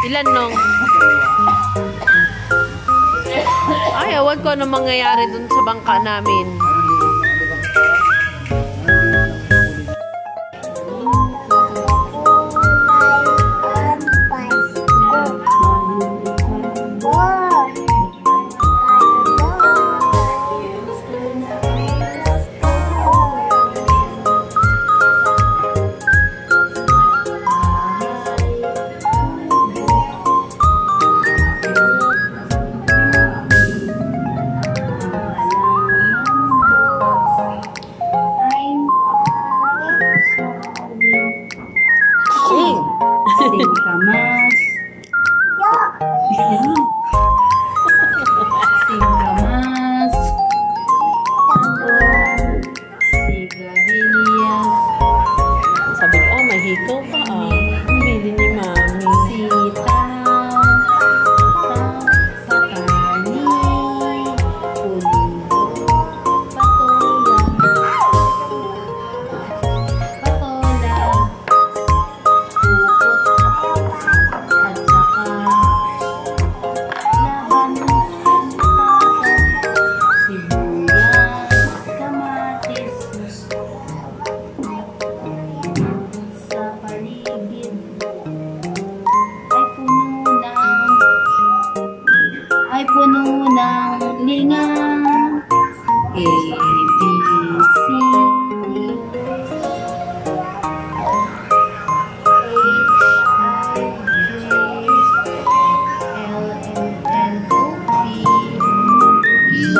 Ilan nung? Ay, awan ko anong mangyayari dun sa bangka namin. Singkamas. Singkamas. Sigarilyas. Sabi ko, oh, may hikaw pa ah. Bili ni Mami. Sitaw. Sakani. Pulido. Patola. Patola. Ay puno ng linga. A, B, C, D, H, I, J, L, M, N, O, P, Q,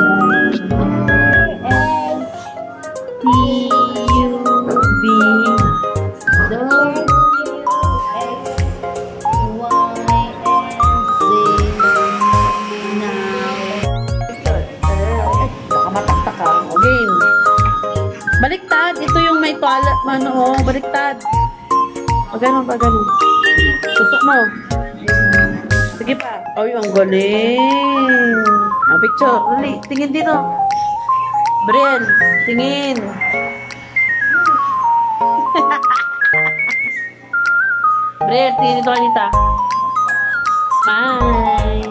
R, S, T, U, V, W, X, Y, and Z. Game. Baliktad. Ito yung may toilet. Ano, oh, baliktad. Pag ganun, pag ganun. Susok mo. Sige pa. Ay, ang galing. Ang picture. Lali, tingin dito. Brian, tingin. Brian, tingin dito kanita. Smile.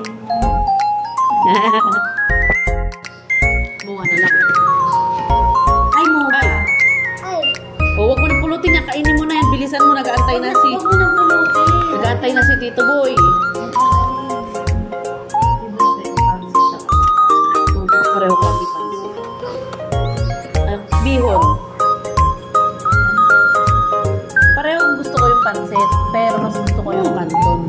Bunga na lang. Ay, mo ba? O, wag mo na pulutin niya. Kainin mo na yan. Bilisan mo. Nag-aantay na si... Huwag mo nang pulutin. Nag-aantay na si Tito Boy. Pareho kami pansit. Bihon. Pareho gusto ko yung pansit. Pero mas gusto ko yung kanton.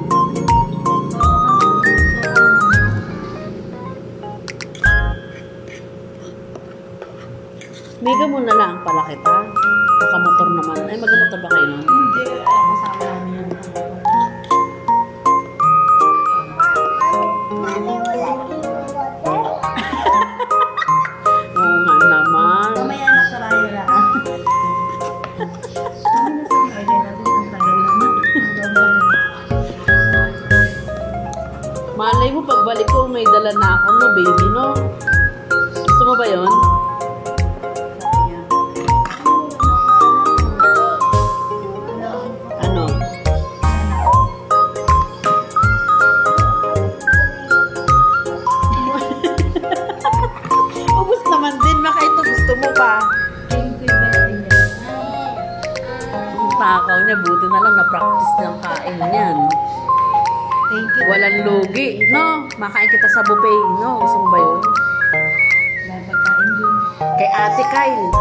Mega mo na lang pala kita. Nakamotor naman. Ay, mag-motor ba kayo nun? Hindi. Kasama namin yan. Oo nga naman. Mamaya na karaya na. Kami na sa kaya natin ang tagal naman. Malay mo, pagbalik ko, may dala na ako, no, baby, no? Gusto mo ba yun? Ano? Ubus naman din, baka ito gusto mo pa. Thank you very much. Ang takaw niya, buti na lang na-practice ng kain niyan. Thank you. Walang lugi, no? Makain kita sa buffet, no? Gusto mo ba yun? Wala pagkain dun. Kay Ate Kyle.